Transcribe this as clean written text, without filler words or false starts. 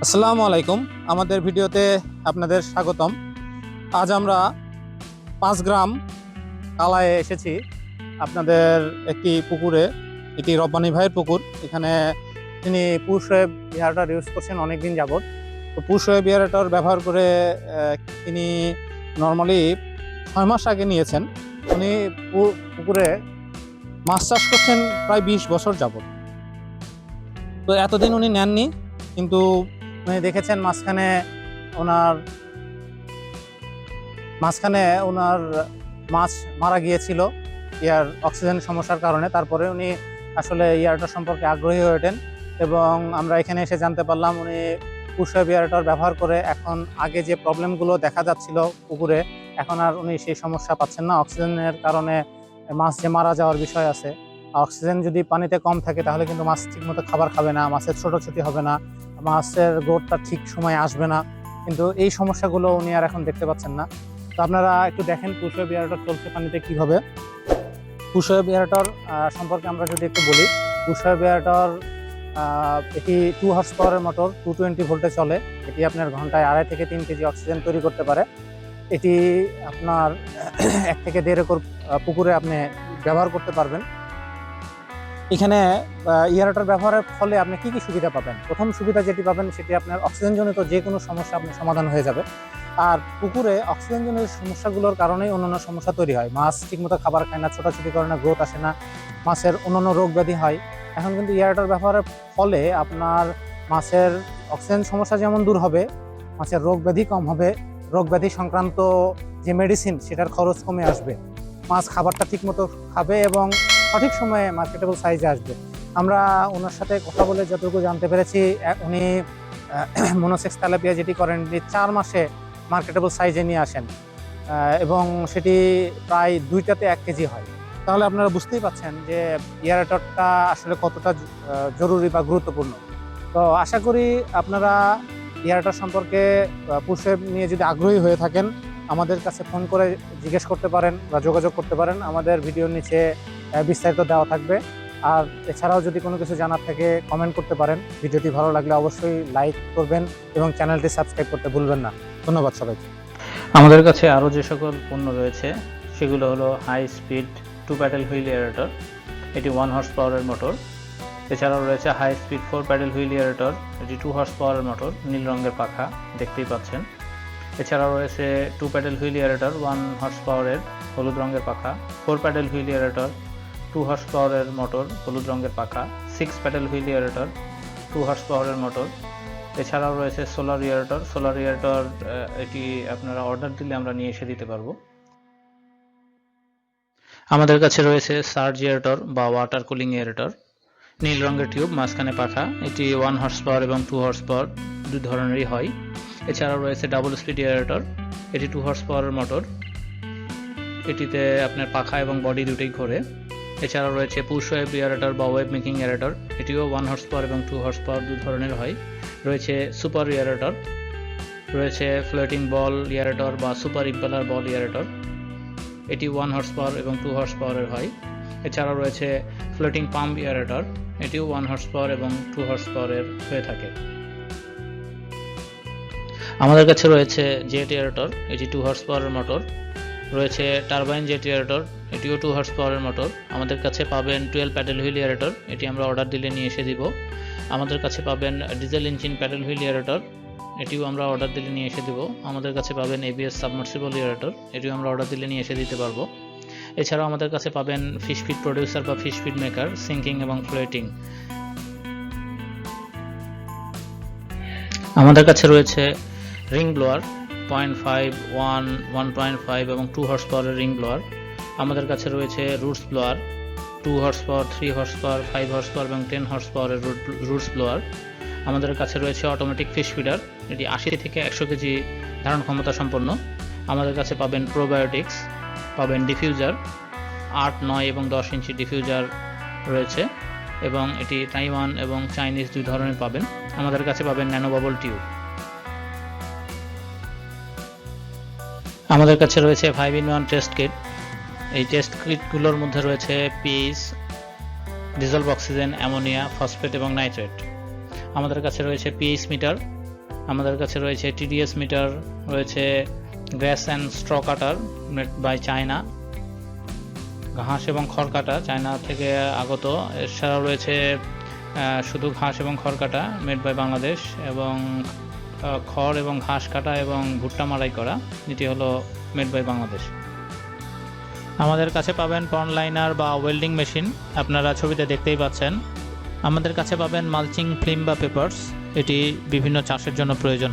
আসসালামু আলাইকুম। আমাদের ভিডিওতে আপনাদের স্বাগতম। আজ আমরা 5 গ্রাম কালায়ে এসেছি আপনাদের একটি পুকুরে। এটি রব্বানী ভাইয়ের পুকুর। এখানে তিনি পুশ ওয়েব বিহারটার ইউজ করছেন অনেক দিন যাবৎ। তো পুশ ওয়েব বিহারটার ব্যবহার করে তিনি নর্মালি 6 মাস আগে নিয়েছেন। উনি পুকুরে মাছ চাষ করছেন প্রায় 20 বছর যাবৎ। তো এতদিন উনি নেননি, কিন্তু উনি দেখেছেন মাঝখানে ওনার মাছ মারা গিয়েছিল ইয়ার অক্সিজেন সমস্যার কারণে। তারপরে উনি আসলে ইয়ারটা সম্পর্কে আগ্রহী হয়ে ওঠেন এবং আমরা এখানে এসে জানতে পারলাম উনি পুষা বিয়ারটার ব্যবহার করে এখন আগে যে প্রবলেমগুলো দেখা যাচ্ছিল পুকুরে, এখন আর উনি সেই সমস্যা পাচ্ছেন না। অক্সিজেনের কারণে মাছ যে মারা যাওয়ার বিষয় আছে, অক্সিজেন যদি পানিতে কম থাকে তাহলে কিন্তু মাছ ঠিকমতো খাবার খাবে না, মাছের ছোটাছুটি হবে না, মাছের গ্রোথটা ঠিক সময়ে আসবে না। কিন্তু এই সমস্যাগুলো উনি আর এখন দেখতে পাচ্ছেন না। তো আপনারা একটু দেখেন পুষা বিয়ারটার চলছে পানিতে কিভাবে। পুষা বিয়ারটার সম্পর্কে আমরা যদি একটু বলি, পুষা বিয়ারটার এটি 2 হর্স পাওয়ারের মোটর, 220 ভোল্টে চলে। এটি আপনার ঘন্টায় 2.5 থেকে 3 কেজি অক্সিজেন তৈরি করতে পারে। এটি আপনার 1 থেকে 1.5 একর পুকুরে আপনি ব্যবহার করতে পারবেন। এখানে ইয়ারটার ব্যবহারের ফলে আপনি কি কি সুবিধা পাবেন? প্রথম সুবিধা যেটি পাবেন সেটি আপনার অক্সিজেনজনিত যে কোনো সমস্যা আপনার সমাধান হয়ে যাবে। আর পুকুরে অক্সিজেনজনিত সমস্যাগুলোর কারণেই অন্যান্য সমস্যা তৈরি হয়। মাছ ঠিকমতো খাবার খায় না, ছোটাছুটি করে না, গ্রোথ আসে না, মাছের অন্যান্য রোগ ব্যাধি হয়। এখন কিন্তু ইয়ারটার ব্যবহারের ফলে আপনার মাছের অক্সিজেন সমস্যা যেমন দূর হবে, মাছের রোগ ব্যাধি কম হবে, রোগ ব্যাধি সংক্রান্ত যে মেডিসিন সেটার খরচ কমে আসবে, মাছ খাবারটা ঠিকমতো খাবে এবং সঠিক সময়ে মার্কেটেবল সাইজে আসবে। আমরা ওনার সাথে কথা বলে যতটুকু জানতে পেরেছি, উনি মনোসেক্স তেলাপিয়া যেটি করেন 4 মাসে মার্কেটেবল সাইজে নিয়ে আসেন এবং সেটি প্রায় 2টাতে 1 কেজি হয়। তাহলে আপনারা বুঝতেই পাচ্ছেন যে এয়ারেটরটা আসলে কতটা জরুরি বা গুরুত্বপূর্ণ। তো আশা করি আপনারা এয়ারেটর সম্পর্কে পুষে নিয়ে যদি আগ্রহী হয়ে থাকেন, আমাদের কাছে ফোন করে জিজ্ঞেস করতে পারেন বা যোগাযোগ করতে পারেন। আমাদের ভিডিওর নিচে বিস্তারিত দেওয়া থাকবে। আর এছাড়াও যদি কোনো কিছু জানার থেকে কমেন্ট করতে পারেন। ভিডিওটি ভালো লাগলে অবশ্যই লাইক করবেন এবং চ্যানেলটি সাবস্ক্রাইব করতে ভুলবেন না। ধন্যবাদ সবাইকে। আমাদের কাছে আরও যে সকল পণ্য রয়েছে সেগুলো হলো high speed 2 paddle wheel aerator, এটি 1 হর্স পাওয়ারের মোটর। এছাড়াও রয়েছে high speed 4 paddle wheel aerator, এটি 2 হর্স পাওয়ারের মোটর, নীল রঙের পাখা দেখতেই পাচ্ছেন। এছাড়াও রয়েছে 2 প্যাডেল হুইল এয়ারেটর 1 হর্স পাওয়ারের, হলুদ রঙের পাখা। 4 প্যাডেল হুইল এয়ারেটর 2 হর্স পাওয়ারের মোটর, হলুদ রঙের পাখা। 6 প্যাডেল হুইল এয়ারেটর 2 হর্স পাওয়ারের মোটর। এছাড়াও রয়েছে সোলার এয়ারেটর, এটি আপনারা অর্ডার দিলে আমরা নিয়ে এসে দিতে পারবো। আমাদের কাছে রয়েছে সার্জ এয়ারেটর বা ওয়াটার কুলিং এয়ারেটর, নীল রঙের টিউব, মাঝখানে পাখা। এটি 1 হর্স পাওয়ার এবং 2 হর্স পাওয়ার দুই ধরনেরই হয়। এছাড়াও রয়েছে ডাবল স্পিড এয়ারেটর, এটি 2 হর্স পাওয়ারের মোটর, এটিতে আপনার পাখা এবং বডি দুটোই ঘোরে। এছাড়াও রয়েছে পুশ ওয়েব এয়ারেটর বা ওয়েব মেকিং এয়ারেটর, এটিও 1 হর্স পাওয়ার এবং 2 হর্স পাওয়ার দুই ধরনের হয়। রয়েছে সুপার এয়ারেটর, রয়েছে ফ্লোটিং বল এয়ারেটর বা সুপার ইম্পেলার বল এয়ারেটর, এটি 1 হর্স পাওয়ার এবং 2 হর্স পাওয়ারের হয়। এছাড়াও রয়েছে ফ্লোটিং পাম্প এয়ারেটর, এটিও 1 হর্স পাওয়ার এবং 2 হর্স পাওয়ারের হয়ে থাকে। আমাদের কাছে রয়েছে জেট এয়ারেটর, এটি 2 হর্স পাওয়ারের মোটর। রয়েছে টারবাইন জেট এয়ারেটর, এটিও 2 হর্স পাওয়ারের মোটর। আমাদের কাছে পাবেন 12 প্যাডেল হুইল এয়ারেটর, এটি আমরা অর্ডার দিলে নিয়ে এসে দিব। আমাদের কাছে পাবেন diesel engine pedal wheel aerator, এটিও আমরা অর্ডার দিলে নিয়ে এসে দেবো। আমাদের কাছে পাবেন এবিএস সাবমার্সিবল এয়ারেটর, এটিও আমরা অর্ডার দিলে নিয়ে এসে দিতে পারবো। এছাড়াও আমাদের কাছে পাবেন ফিশ ফিড প্রডিউসার বা ফিশ ফিড মেকার, সিঙ্কিং এবং ফ্লোটিং। আমাদের কাছে রয়েছে রিং ব্লোয়ার 0.5, 1, 1.5 এবং 2 হর্স পাওয়ারের রিং ব্লোয়ার। আমাদের কাছে রয়েছে roots blower 2 horse power, 3 horse power, 5 horse power এবং 10 হর্স পাওয়ারের রুটস ব্লোয়ার। আমাদের কাছে রয়েছে অটোমেটিক ফিশ ফিডার, এটি 80 থেকে 100 কেজি ধারণ ক্ষমতা সম্পন্ন। আমাদের কাছে পাবেন প্রোবায়োটিক্স, পাবেন ডিফিউজার 8, 9 এবং 10 ইঞ্চি ডিফিউজার রয়েছে এবং এটি তাইওয়ান এবং চাইনিজ দুই ধরনের পাবেন। আমাদের কাছে পাবেন ন্যানো বাবল টিউব। আমাদের কাছে রয়েছে 5-in-1 টেস্ট কিট, এই টেস্ট কিটগুলোর মধ্যে রয়েছে pH, dissolved oxygen, ammonia, phosphate এবং নাইট্রেট। আমাদের কাছে রয়েছে পিএইচ মিটার, আমাদের কাছে রয়েছে টিডিএস মিটার, রয়েছে grass and straw cutter made by China, ঘাস এবং খড় কাটা চায়না থেকে আগত। এছাড়াও রয়েছে শুধু ঘাস এবং খড় কাটা মেড বাই বাংলাদেশ, এবং খড় এবং ঘাস কাটা এবং ভুট্টা মাড়াই করা, এটি হলো মেড বাই বাংলাদেশ। আমাদের কাছে পাবেন পন্ড লাইনার বা ওয়েল্ডিং মেশিন, আপনারা ছবিতে দেখতেই পাচ্ছেন। আমাদের কাছে পাবেন মালচিং ফিল্ম বা পেপারস, এটি বিভিন্ন চাষের জন্য প্রয়োজন।